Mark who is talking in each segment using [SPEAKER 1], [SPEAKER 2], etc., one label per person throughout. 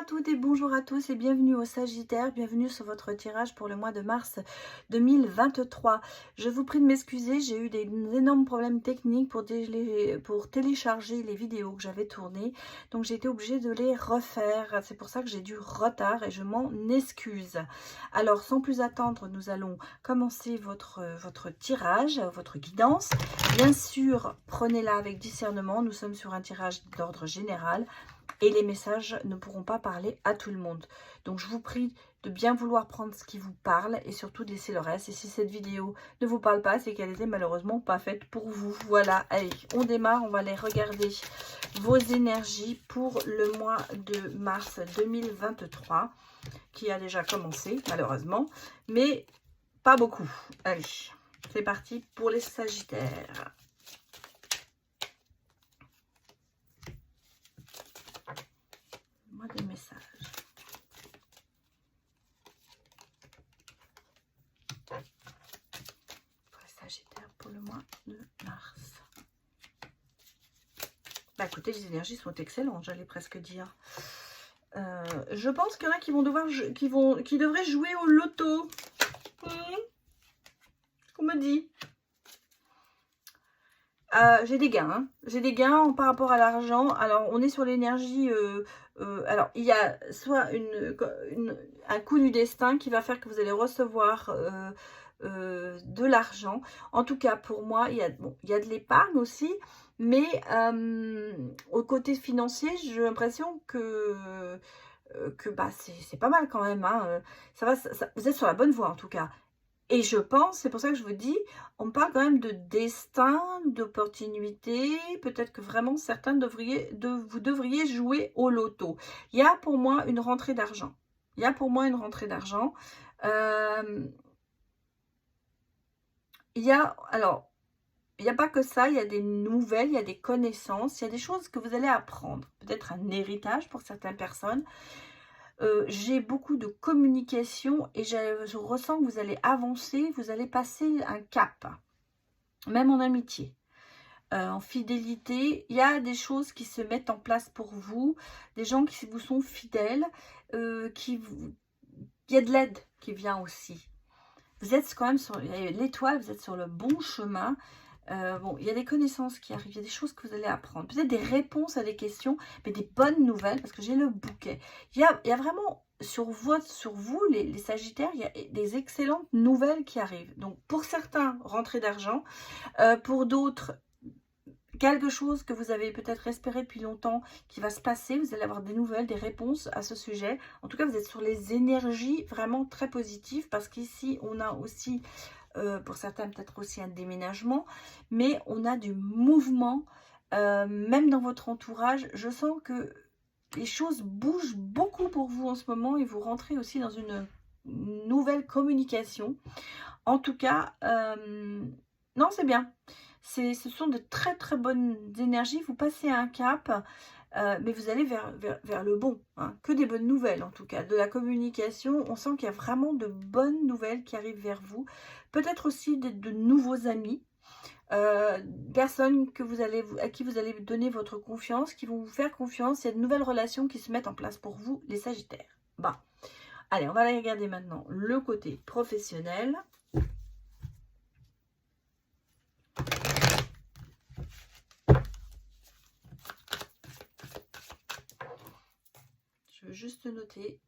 [SPEAKER 1] toutes et bonjour à tous et bienvenue au Sagittaire, bienvenue sur votre tirage pour le mois de mars 2023. Je vous prie de m'excuser, j'ai eu des énormes problèmes techniques pour télécharger les vidéos que j'avais tournées, donc j'ai été obligée de les refaire. C'est pour ça que j'ai du retard et je m'en excuse. Alors sans plus attendre, nous allons commencer votre tirage, votre guidance. Bien sûr, prenez-la avec discernement, nous sommes sur un tirage d'ordre général. Et les messages ne pourront pas parler à tout le monde. Donc je vous prie de bien vouloir prendre ce qui vous parle et surtout de laisser le reste. Et si cette vidéo ne vous parle pas, c'est qu'elle était malheureusement pas faite pour vous. Voilà, allez, on démarre. On va aller regarder vos énergies pour le mois de mars 2023 qui a déjà commencé malheureusement, mais pas beaucoup. Allez, c'est parti pour les Sagittaires. Des messages. Pour les Sagittaires pour le mois de mars. Bah écoutez, les énergies sont excellentes, j'allais presque dire. Je pense qu'il y en a qui vont devoir qui devraient jouer au loto. On me dit. J'ai des gains, hein. J'ai des gains par rapport à l'argent. Alors, on est sur l'énergie. Alors, il y a soit un coup du destin qui va faire que vous allez recevoir de l'argent. En tout cas, pour moi, il y a de l'épargne aussi. Mais au côté financier, j'ai l'impression que bah, c'est pas mal quand même. Hein. Vous êtes sur la bonne voie en tout cas. Et je pense, c'est pour ça que je vous dis, on parle quand même de destin, d'opportunité. Peut-être que vraiment certains vous devriez jouer au loto. Il y a pour moi une rentrée d'argent. Il y a pour moi une rentrée d'argent. Alors, il n'y a pas que ça, il y a des nouvelles, il y a des connaissances, il y a des choses que vous allez apprendre. Peut-être un héritage pour certaines personnes. J'ai beaucoup de communication et je ressens que vous allez avancer, vous allez passer un cap, même en amitié, en fidélité. Il y a des choses qui se mettent en place pour vous, des gens qui vous sont fidèles, il y a de l'aide qui vient aussi. Vous êtes quand même sur l'étoile, vous êtes sur le bon chemin. Bon, il y a des connaissances qui arrivent, il y a des choses que vous allez apprendre, peut-être des réponses à des questions, mais des bonnes nouvelles, parce que j'ai le bouquet. Il y a vraiment sur vous, les Sagittaires, il y a des excellentes nouvelles qui arrivent. Donc, pour certains, rentrée d'argent, pour d'autres, quelque chose que vous avez peut-être espéré depuis longtemps qui va se passer, vous allez avoir des nouvelles, des réponses à ce sujet. En tout cas, vous êtes sur les énergies vraiment très positives, parce qu'ici, on a aussi... pour certains peut-être aussi un déménagement, mais on a du mouvement, même dans votre entourage. Je sens que les choses bougent beaucoup pour vous en ce moment et vous rentrez aussi dans une nouvelle communication. En tout cas, non, c'est bien. Ce sont de très très bonnes énergies. Vous passez un cap, mais vous allez vers le bon. Hein. Que des bonnes nouvelles en tout cas. De la communication, on sent qu'il y a vraiment de bonnes nouvelles qui arrivent vers vous. Peut-être aussi de nouveaux amis. Personnes à qui vous allez donner votre confiance, qui vont vous faire confiance. Il y a de nouvelles relations qui se mettent en place pour vous, les Sagittaires. Bon. Allez, on va aller regarder maintenant le côté professionnel. Je veux juste noter.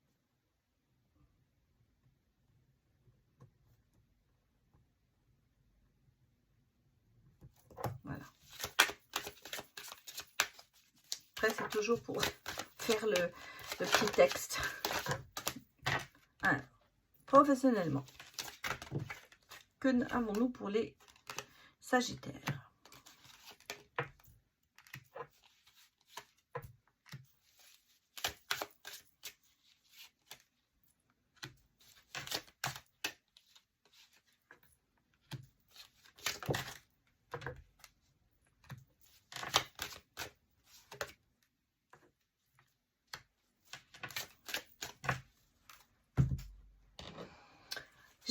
[SPEAKER 1] Voilà. Après, c'est toujours pour faire le petit texte. Alors, professionnellement, que avons-nous pour les Sagittaires ?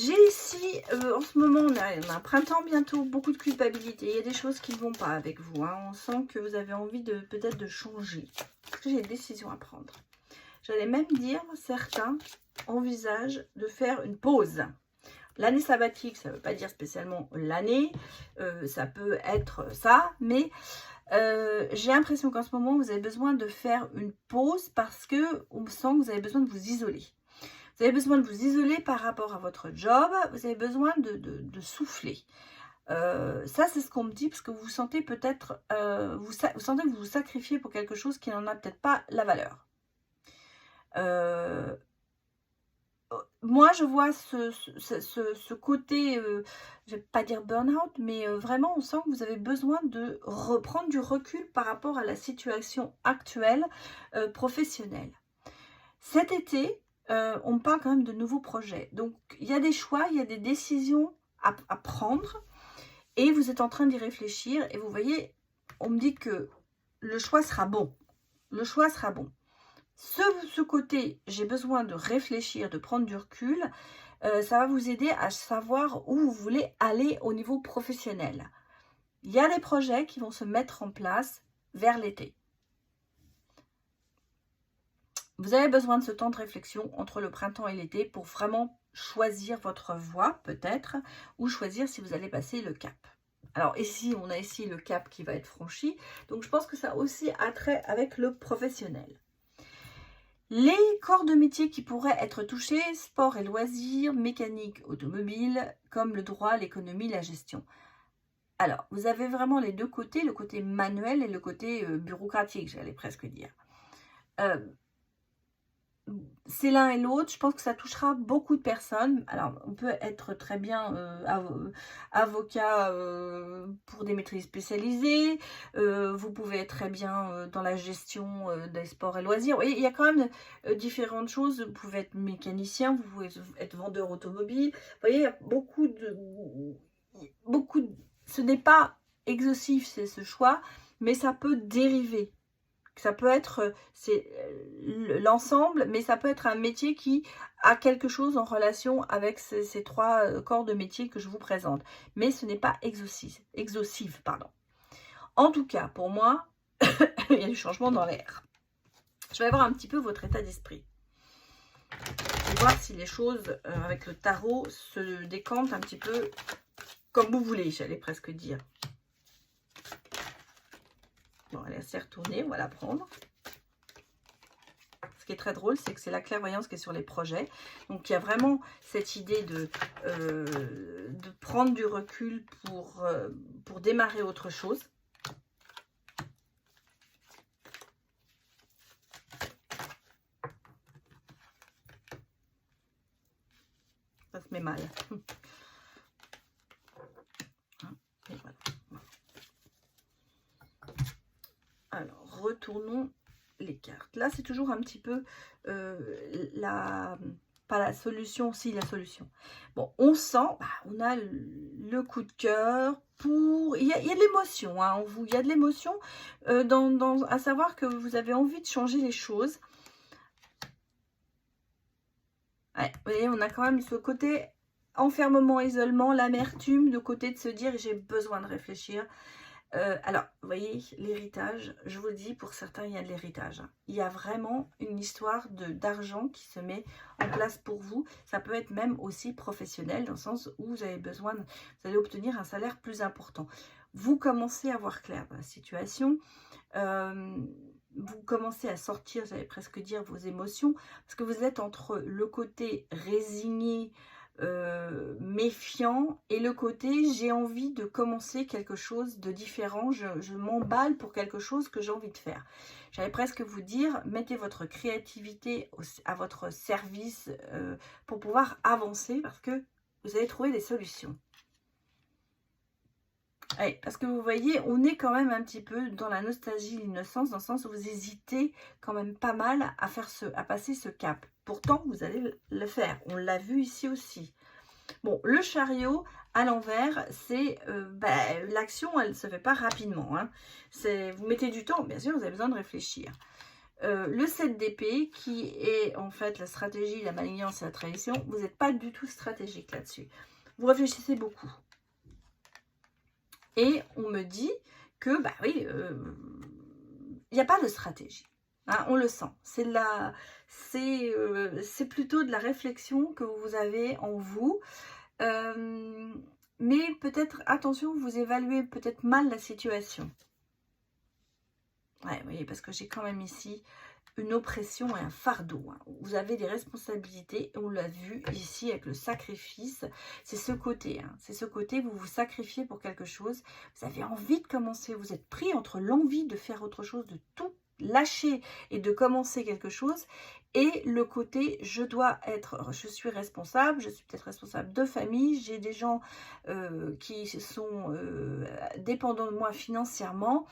[SPEAKER 1] J'ai ici, en ce moment, on a un printemps bientôt, beaucoup de culpabilité. Il y a des choses qui ne vont pas avec vous. Hein. On sent que vous avez envie peut-être de changer. Parce que j'ai une décision à prendre. J'allais même dire, certains envisagent de faire une pause. L'année sabbatique, ça ne veut pas dire spécialement l'année, ça peut être ça, mais j'ai l'impression qu'en ce moment, vous avez besoin de faire une pause parce que on sent que vous avez besoin de vous isoler. Vous avez besoin de vous isoler par rapport à votre job, vous avez besoin de souffler. Ça, c'est ce qu'on me dit parce que vous vous sentez peut-être, vous sentez que vous vous sacrifiez pour quelque chose qui n'en a peut-être pas la valeur. Moi, je vois ce côté, je ne vais pas dire burn-out, mais vraiment, on sent que vous avez besoin de reprendre du recul par rapport à la situation actuelle professionnelle. Cet été, on parle quand même de nouveaux projets. Donc, il y a des choix, il y a des décisions à prendre et vous êtes en train d'y réfléchir et vous voyez, on me dit que le choix sera bon. Le choix sera bon. Ce côté, j'ai besoin de réfléchir, de prendre du recul, ça va vous aider à savoir où vous voulez aller au niveau professionnel. Il y a des projets qui vont se mettre en place vers l'été. Vous avez besoin de ce temps de réflexion entre le printemps et l'été pour vraiment choisir votre voie peut-être, ou choisir si vous allez passer le cap. Alors ici, on a ici le cap qui va être franchi, donc je pense que ça a aussi attrait avec le professionnel. Les corps de métier qui pourraient être touchés, sport et loisirs, mécanique, automobile, comme le droit, l'économie, la gestion. Alors, vous avez vraiment les deux côtés, le côté manuel et le côté bureaucratique, j'allais presque dire. C'est l'un et l'autre, je pense que ça touchera beaucoup de personnes. Alors, on peut être très bien avocat pour des maîtrises spécialisées, vous pouvez être très bien dans la gestion des sports et loisirs. Oui, il y a quand même différentes choses, vous pouvez être mécanicien, vous pouvez être vendeur automobile. Vous voyez, il y a ce n'est pas exhaustif, c'est ce choix, mais ça peut dériver. Ça peut être l'ensemble, mais ça peut être un métier qui a quelque chose en relation avec ces trois corps de métier que je vous présente. Mais ce n'est pas exhaustif, pardon. En tout cas, pour moi, il y a du changement dans l'air. Je vais voir un petit peu votre état d'esprit. Je vais voir si les choses avec le tarot se décantent un petit peu comme vous voulez, j'allais presque dire. Bon, elle est assez retournée, on va la prendre. Ce qui est très drôle, c'est que c'est la clairvoyance qui est sur les projets. Donc, il y a vraiment cette idée de prendre du recul pour démarrer autre chose. Ça se met mal. Et voilà. Alors, retournons les cartes. Là, c'est toujours un petit peu pas la solution, si la solution. Bon, on sent, on a le coup de cœur pour... Il y a de l'émotion, hein, en vous. Il y a de l'émotion à savoir que vous avez envie de changer les choses. Ouais, vous voyez, on a quand même ce côté enfermement, isolement, l'amertume, le côté de se dire j'ai besoin de réfléchir. Alors, vous voyez, l'héritage, je vous le dis, pour certains, il y a de l'héritage. Il y a vraiment une histoire d'argent qui se met en place pour vous. Ça peut être même aussi professionnel, dans le sens où vous avez besoin, vous allez obtenir un salaire plus important. Vous commencez à voir clair dans la situation. Vous commencez à sortir, j'allais presque dire, vos émotions, parce que vous êtes entre le côté résigné, méfiant, et le côté j'ai envie de commencer quelque chose de différent, je m'emballe pour quelque chose que j'ai envie de faire. J'allais presque vous dire, mettez votre créativité à votre service pour pouvoir avancer, parce que vous allez trouver des solutions. Oui, parce que vous voyez, on est quand même un petit peu dans la nostalgie, l'innocence, dans le sens où vous hésitez quand même pas mal à passer ce cap. Pourtant, vous allez le faire. On l'a vu ici aussi. Bon, le chariot à l'envers, c'est l'action, elle ne se fait pas rapidement. Hein. Vous mettez du temps, bien sûr, vous avez besoin de réfléchir. Le 7 d'épée, qui est en fait la stratégie, la malignance et la trahison, vous n'êtes pas du tout stratégique là-dessus. Vous réfléchissez beaucoup. Et on me dit que, oui, il n'y a pas de stratégie. Hein, on le sent. C'est plutôt de la réflexion que vous avez en vous. Mais peut-être, attention, vous évaluez peut-être mal la situation. Ouais, vous voyez, parce que j'ai quand même ici une oppression et un fardeau. Hein. Vous avez des responsabilités, on l'a vu ici avec le sacrifice. C'est ce côté, hein. C'est ce côté, vous vous sacrifiez pour quelque chose. Vous avez envie de commencer, vous êtes pris entre l'envie de faire autre chose, de tout lâcher et de commencer quelque chose, et le côté je suis responsable, je suis peut-être responsable de famille, j'ai des gens qui sont dépendants de moi financièrement,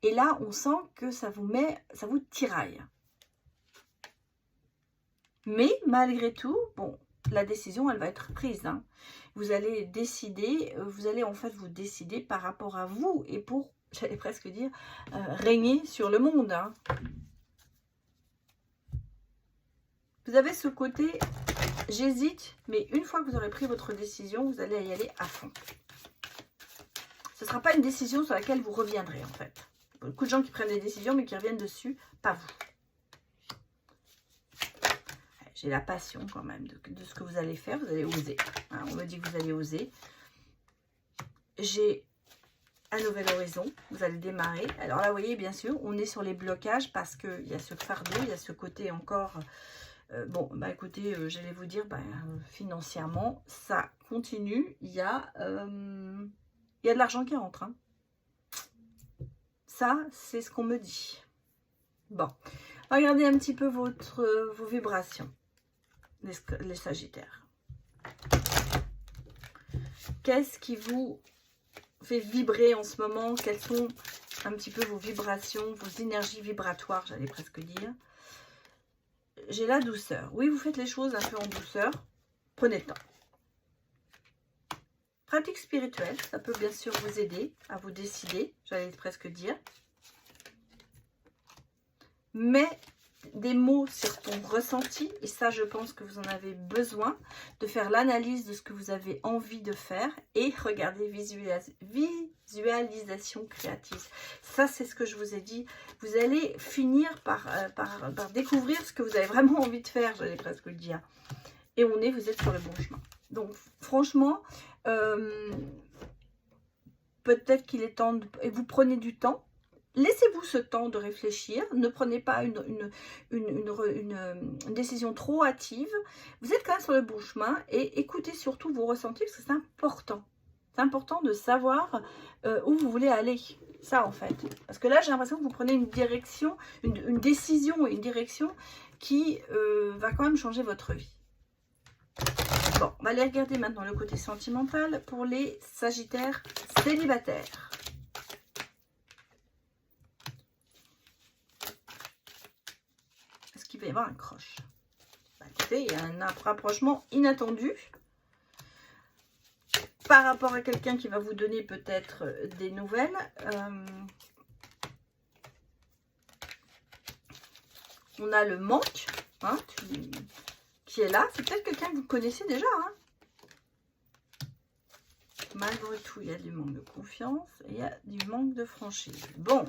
[SPEAKER 1] et là on sent que ça vous tiraille. Mais malgré tout, bon, la décision, elle va être prise. Hein. Vous allez décider, vous allez en fait vous décider par rapport à vous et pour, j'allais presque dire, régner sur le monde. Hein. Vous avez ce côté, j'hésite, mais une fois que vous aurez pris votre décision, vous allez y aller à fond. Ce ne sera pas une décision sur laquelle vous reviendrez en fait. Beaucoup de gens qui prennent des décisions mais qui reviennent dessus, pas vous. J'ai la passion quand même de ce que vous allez faire. Vous allez oser. Hein, on me dit que vous allez oser. J'ai un nouvel horizon. Vous allez démarrer. Alors là, vous voyez, bien sûr, on est sur les blocages parce qu'il y a ce fardeau, il y a ce côté encore... bon, bah écoutez, j'allais vous dire, financièrement, ça continue. Il y a de l'argent qui rentre. Hein. Ça, c'est ce qu'on me dit. Bon, regardez un petit peu vos vibrations. Les Sagittaires. Qu'est-ce qui vous fait vibrer en ce moment? Quelles sont un petit peu vos vibrations, vos énergies vibratoires, j'allais presque dire. J'ai la douceur. Oui, vous faites les choses un peu en douceur. Prenez le temps. Pratique spirituelle, ça peut bien sûr vous aider à vous décider, j'allais presque dire. Mais des mots sur ton ressenti, et ça je pense que vous en avez besoin, de faire l'analyse de ce que vous avez envie de faire et regarder visualisation créative. Ça c'est ce que je vous ai dit, vous allez finir par découvrir ce que vous avez vraiment envie de faire, j'allais presque le dire. Et vous êtes sur le bon chemin. Donc franchement, peut-être qu'il est temps, et vous prenez du temps. Laissez-vous ce temps de réfléchir, ne prenez pas une décision trop hâtive. Vous êtes quand même sur le bon chemin et écoutez surtout vos ressentis parce que c'est important. C'est important de savoir où vous voulez aller. Ça en fait. Parce que là j'ai l'impression que vous prenez une direction, une décision et une direction qui va quand même changer votre vie. Bon, on va aller regarder maintenant le côté sentimental pour les Sagittaires célibataires. Il va y avoir un croche. Bah, écoutez, il y a un rapprochement inattendu par rapport à quelqu'un qui va vous donner peut-être des nouvelles. On a le manque hein, qui est là. C'est peut-être quelqu'un que vous connaissez déjà. Hein. Malgré tout, il y a du manque de confiance et il y a du manque de franchise. Bon,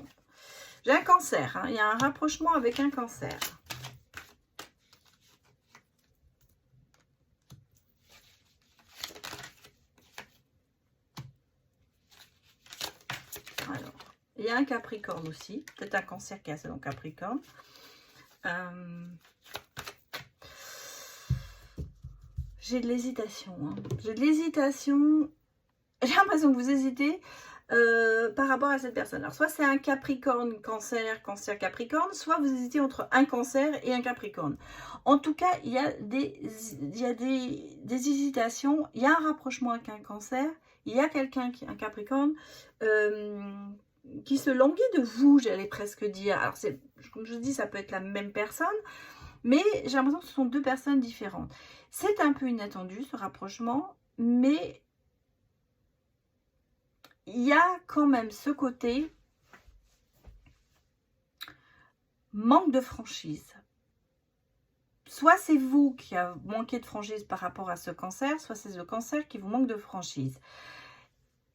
[SPEAKER 1] j'ai un cancer. Hein. Il y a un rapprochement avec un cancer. Il y a un Capricorne aussi. Peut-être un cancer qui a ça dans Capricorne. J'ai de l'hésitation. Hein. J'ai de l'hésitation. J'ai l'impression que vous hésitez par rapport à cette personne. Alors, soit c'est un Capricorne, Cancer, Cancer, Capricorne. Soit vous hésitez entre un Cancer et un Capricorne. En tout cas, il y a des hésitations. Il y a un rapprochement avec un Cancer. Il y a quelqu'un qui est un Capricorne. Qui se languit de vous, j'allais presque dire. Alors, comme je vous dis, ça peut être la même personne, mais j'ai l'impression que ce sont deux personnes différentes. C'est un peu inattendu, ce rapprochement, mais il y a quand même ce côté manque de franchise. Soit c'est vous qui avez manqué de franchise par rapport à ce cancer, soit c'est le cancer qui vous manque de franchise.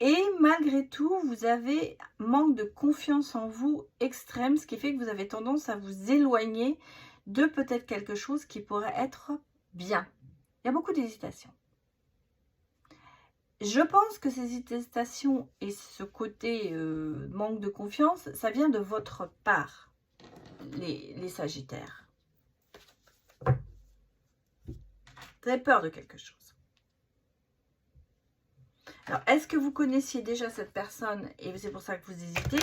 [SPEAKER 1] Et malgré tout, vous avez manque de confiance en vous extrême, ce qui fait que vous avez tendance à vous éloigner de peut-être quelque chose qui pourrait être bien. Il y a beaucoup d'hésitation. Je pense que ces hésitations et ce côté manque de confiance, ça vient de votre part, les Sagittaires. Vous avez peur de quelque chose. Alors, est-ce que vous connaissiez déjà cette personne et c'est pour ça que vous hésitez?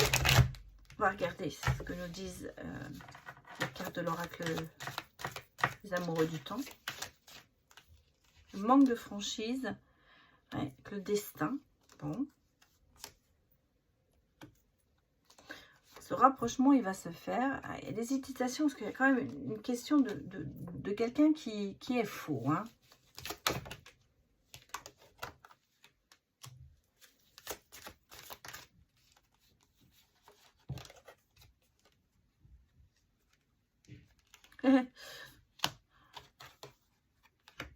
[SPEAKER 1] On va regarder ce que nous disent les cartes de l'oracle des amoureux du temps. Le manque de franchise, ouais, le destin. Bon. Ce rapprochement, il va se faire. Ah, il y a des hésitations parce qu'il y a quand même une question de quelqu'un qui est faux. Hein.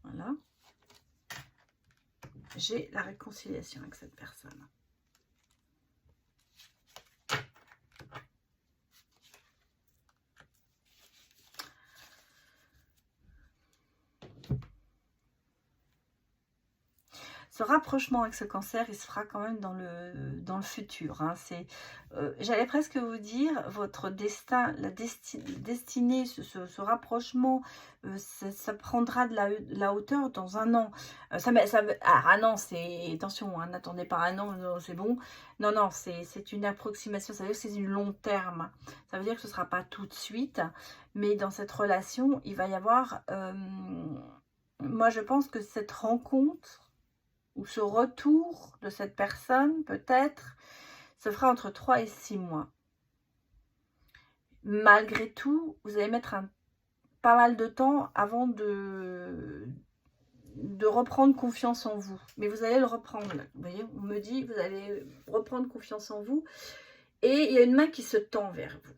[SPEAKER 1] Voilà. J'ai la réconciliation avec cette personne. Ce rapprochement avec ce cancer, il se fera quand même dans le futur. Hein. J'allais presque vous dire, votre destin, la destinée, ce rapprochement, ça prendra de la hauteur dans un an. Un an, c'est... Attention, hein, n'attendez pas un an, c'est bon. Non, non, c'est une approximation, ça veut dire que c'est du long terme. Ça veut dire que ce ne sera pas tout de suite, mais dans cette relation, il va y avoir... moi, je pense que cette rencontre ou ce retour de cette personne, peut-être, se fera entre 3 et 6 mois. Malgré tout, vous allez mettre pas mal de temps avant de reprendre confiance en vous. Mais vous allez le reprendre. Vous voyez, on me dit, vous allez reprendre confiance en vous. Et il y a une main qui se tend vers vous.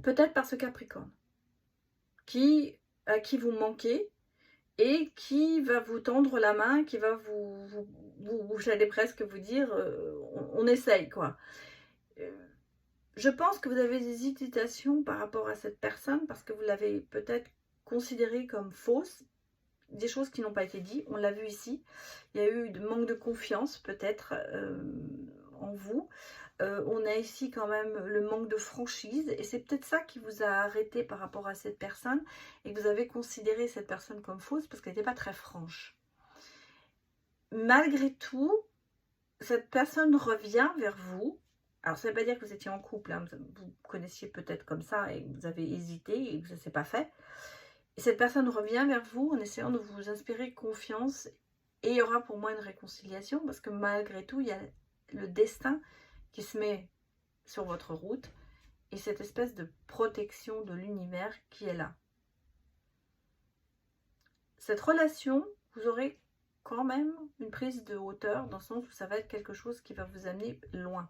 [SPEAKER 1] Peut-être par ce Capricorne, à qui vous manquez, et qui va vous tendre la main, qui va j'allais presque vous dire, on essaye quoi. Je pense que vous avez des hésitations par rapport à cette personne, parce que vous l'avez peut-être considérée comme fausse, des choses qui n'ont pas été dites, on l'a vu ici, il y a eu manque de confiance peut-être en vous. On a ici quand même le manque de franchise et c'est peut-être ça qui vous a arrêté par rapport à cette personne et que vous avez considéré cette personne comme fausse parce qu'elle n'était pas très franche. Malgré tout, cette personne revient vers vous. Alors ça ne veut pas dire que vous étiez en couple, hein, vous connaissiez peut-être comme ça et vous avez hésité et que ça ne s'est pas fait. Et cette personne revient vers vous en essayant de vous inspirer confiance et il y aura pour moi une réconciliation parce que malgré tout, il y a le destin qui se met sur votre route et cette espèce de protection de l'univers qui est là. Cette relation, vous aurez quand même une prise de hauteur dans le sens où ça va être quelque chose qui va vous amener loin.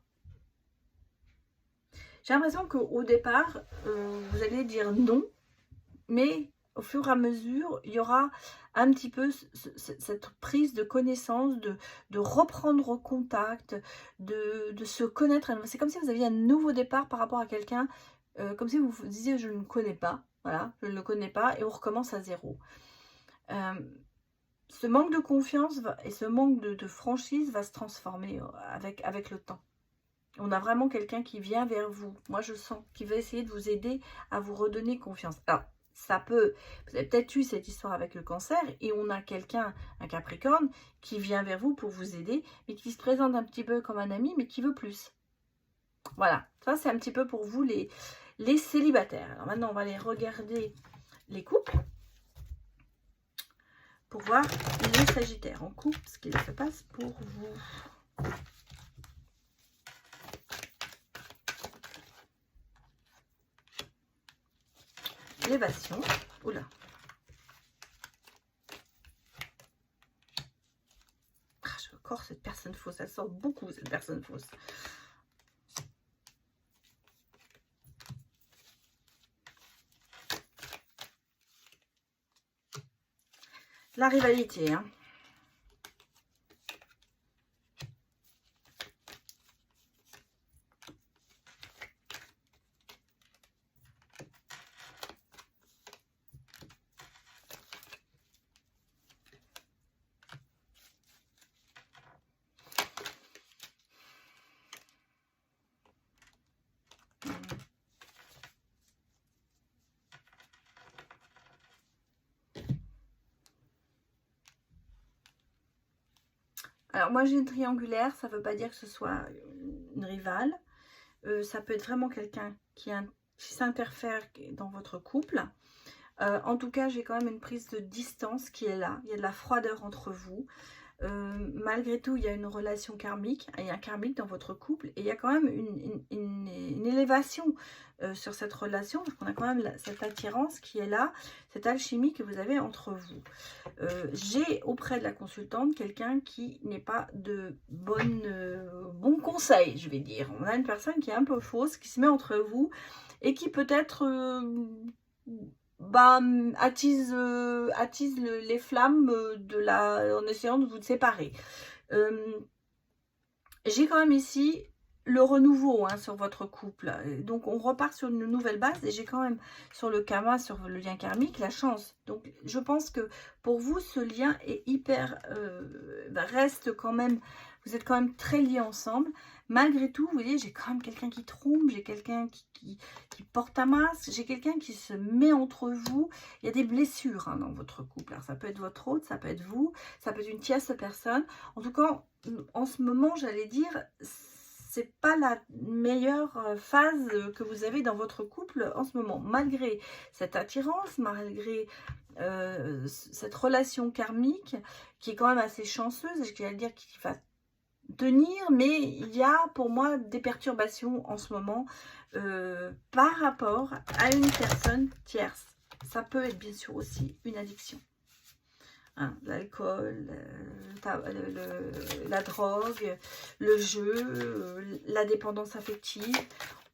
[SPEAKER 1] J'ai l'impression qu'au départ, vous allez dire non, mais au fur et à mesure, il y aura un petit peu cette prise de connaissance, de reprendre contact, de se connaître. C'est comme si vous aviez un nouveau départ par rapport à quelqu'un, comme si vous vous disiez je ne le connais pas, voilà, je ne le connais pas, et on recommence à zéro. Ce manque de confiance et ce manque de franchise va se transformer avec le temps. On a vraiment quelqu'un qui vient vers vous, moi je sens, qui va essayer de vous aider à vous redonner confiance. Alors, ça peut, vous avez peut-être eu cette histoire avec le cancer et on a quelqu'un, un Capricorne, qui vient vers vous pour vous aider, mais qui se présente un petit peu comme un ami, mais qui veut plus. Voilà, ça c'est un petit peu pour vous les célibataires. Alors maintenant, on va aller regarder les couples pour voir les Sagittaires en couple, ce qu'il se passe pour vous. Élévation. Oula. Ah, encore cette personne fausse. Elle sort beaucoup, cette personne fausse. La rivalité. Hein. Alors moi j'ai une triangulaire, ça ne veut pas dire que ce soit une rivale. Ça peut être vraiment quelqu'un qui s'interfère dans votre couple. En tout cas, j'ai quand même une prise de distance qui est là. Il y a de la froideur entre vous. Malgré tout, il y a une relation karmique, il y a un karmique dans votre couple, et il y a quand même une élévation sur cette relation, parce qu'on a quand même cette attirance qui est là, cette alchimie que vous avez entre vous. J'ai auprès de la consultante quelqu'un qui n'est pas de bon conseil, je vais dire. On a une personne qui est un peu fausse, qui se met entre vous, et qui peut-être attise les flammes en essayant de vous séparer. J'ai quand même ici le renouveau sur votre couple. Donc on repart sur une nouvelle base et j'ai quand même sur le karma, sur le lien karmique, la chance. Donc je pense que pour vous, ce lien est hyper... reste quand même... Vous êtes quand même très liés ensemble. Malgré tout, vous voyez, j'ai quand même quelqu'un qui trompe, j'ai quelqu'un qui porte un masque, j'ai quelqu'un qui se met entre vous. Il y a des blessures dans votre couple. Alors, ça peut être votre hôte, ça peut être vous, ça peut être une tierce personne. En tout cas, en ce moment, j'allais dire, c'est pas la meilleure phase que vous avez dans votre couple en ce moment. Malgré cette attirance, malgré cette relation karmique qui est quand même assez chanceuse, je vais dire qu'il va tenir, mais il y a pour moi des perturbations en ce moment par rapport à une personne tierce. Ça peut être bien sûr aussi une addiction. L'alcool, la drogue, le jeu, la dépendance affective.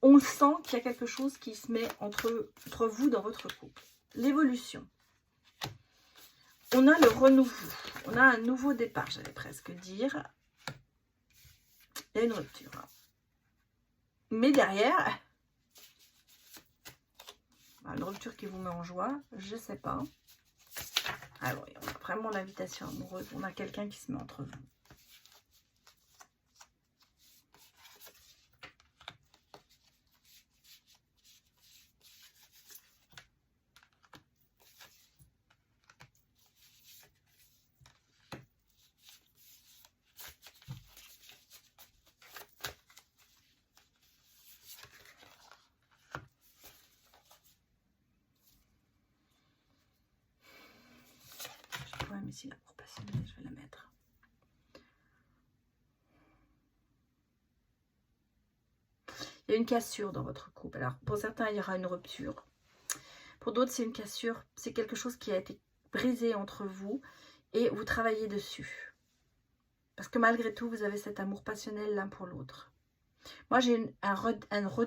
[SPEAKER 1] On sent qu'il y a quelque chose qui se met entre vous dans votre couple. L'évolution. On a le renouveau. On a un nouveau départ, j'allais presque dire. Il y a une rupture. Mais derrière, une rupture qui vous met en joie, je ne sais pas. Alors, on a vraiment l'invitation amoureuse. On a quelqu'un qui se met entre vous. Même ici, là, pour passionner, je vais la mettre. Il y a une cassure dans votre couple. Alors, pour certains, il y aura une rupture. Pour d'autres, c'est une cassure. C'est quelque chose qui a été brisé entre vous et vous travaillez dessus. Parce que malgré tout, vous avez cet amour passionnel l'un pour l'autre. Moi, j'ai un nouveau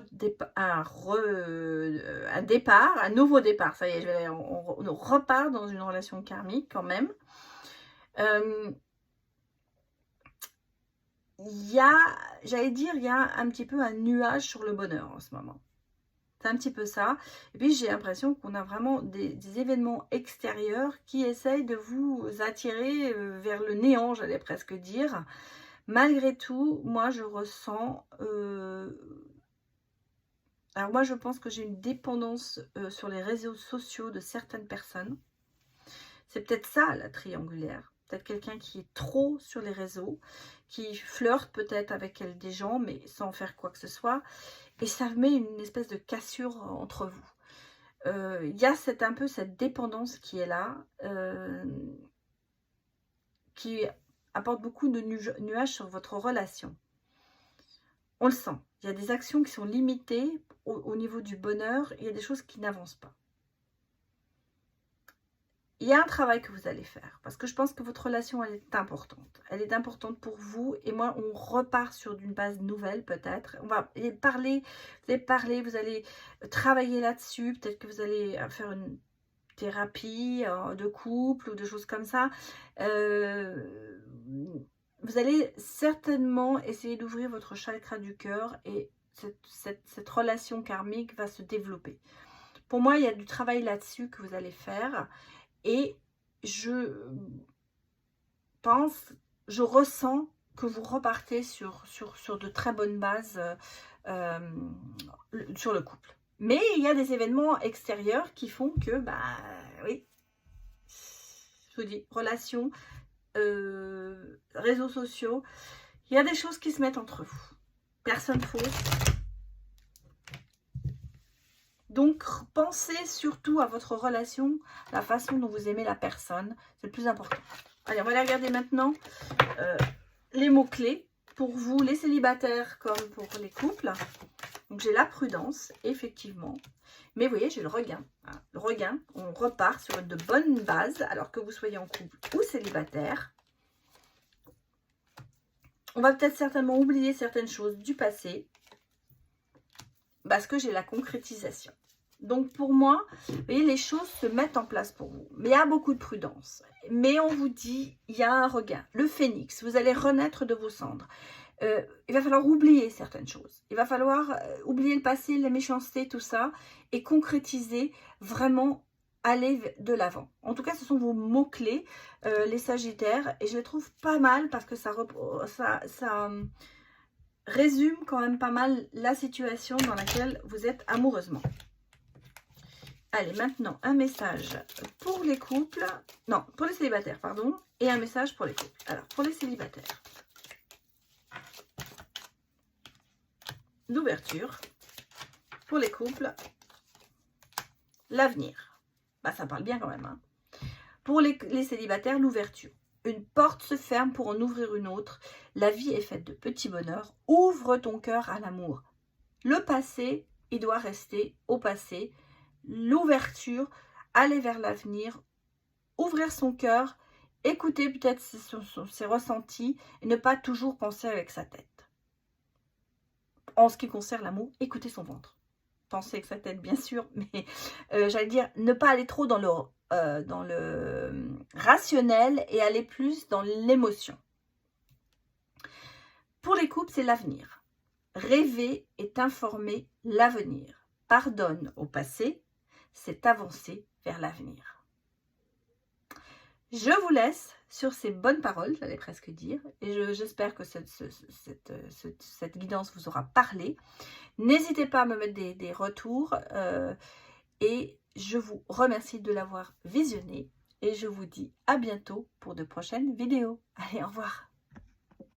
[SPEAKER 1] départ. Ça y est, on repart dans une relation karmique quand même. J'allais dire, il y a un petit peu un nuage sur le bonheur en ce moment. C'est un petit peu ça. Et puis, j'ai l'impression qu'on a vraiment des événements extérieurs qui essayent de vous attirer vers le néant, j'allais presque dire. Malgré tout, moi, je ressens... Alors, moi, je pense que j'ai une dépendance sur les réseaux sociaux de certaines personnes. C'est peut-être ça, la triangulaire. Peut-être quelqu'un qui est trop sur les réseaux, qui flirte peut-être avec des gens, mais sans faire quoi que ce soit. Et ça met une espèce de cassure entre vous. Il y a un peu cette dépendance qui est là, qui apporte beaucoup de nuages sur votre relation. On le sent. Il y a des actions qui sont limitées au niveau du bonheur. Il y a des choses qui n'avancent pas. Il y a un travail que vous allez faire. Parce que je pense que votre relation, elle est importante. Elle est importante pour vous. Et moi, on repart sur une base nouvelle peut-être. On va parler. Vous allez travailler là-dessus. Peut-être que vous allez faire une thérapie de couple ou de choses comme ça. Vous allez certainement essayer d'ouvrir votre chakra du cœur et cette relation karmique va se développer. Pour moi, il y a du travail là-dessus que vous allez faire et je ressens que vous repartez sur de très bonnes bases sur le couple. Mais il y a des événements extérieurs qui font que, oui, je vous dis, relation réseaux sociaux, il y a des choses qui se mettent entre vous. Personne fausse. Donc, pensez surtout à votre relation, la façon dont vous aimez la personne. C'est le plus important. Allez, on va aller regarder maintenant les mots-clés pour vous, les célibataires, comme pour les couples. Donc, j'ai la prudence, effectivement. Mais vous voyez, j'ai le regain. Hein. Le regain, on repart sur de bonnes bases, alors que vous soyez en couple ou célibataire. On va peut-être certainement oublier certaines choses du passé, parce que j'ai la concrétisation. Donc pour moi, vous voyez, les choses se mettent en place pour vous. Mais il y a beaucoup de prudence. Mais on vous dit, il y a un regain. Le phénix, vous allez renaître de vos cendres. Il va falloir oublier certaines choses. Il va falloir oublier le passé, la méchanceté, tout ça, et concrétiser, vraiment aller de l'avant. En tout cas, ce sont vos mots-clés, les sagittaires, et je les trouve pas mal parce que ça résume quand même pas mal la situation dans laquelle vous êtes amoureusement. Allez, maintenant, un message pour les couples, non, pour les célibataires, pardon, et un message pour les couples. Alors, pour les célibataires, l'ouverture, pour les couples, l'avenir. Bah, ça parle bien quand même, hein. Pour les célibataires, l'ouverture. Une porte se ferme pour en ouvrir une autre. La vie est faite de petits bonheurs. Ouvre ton cœur à l'amour. Le passé, il doit rester au passé. L'ouverture, aller vers l'avenir, ouvrir son cœur, écouter peut-être ses ressentis et ne pas toujours penser avec sa tête. En ce qui concerne l'amour, écoutez son ventre. Penser avec sa tête, bien sûr, mais j'allais dire, ne pas aller trop dans le rationnel et aller plus dans l'émotion. Pour les couples, c'est l'avenir. Rêver est informer l'avenir. Pardonne au passé, c'est avancer vers l'avenir. Je vous laisse sur ces bonnes paroles, j'allais presque dire, et j'espère que cette guidance vous aura parlé. N'hésitez pas à me mettre des retours et je vous remercie de l'avoir visionné et je vous dis à bientôt pour de prochaines vidéos. Allez, au revoir.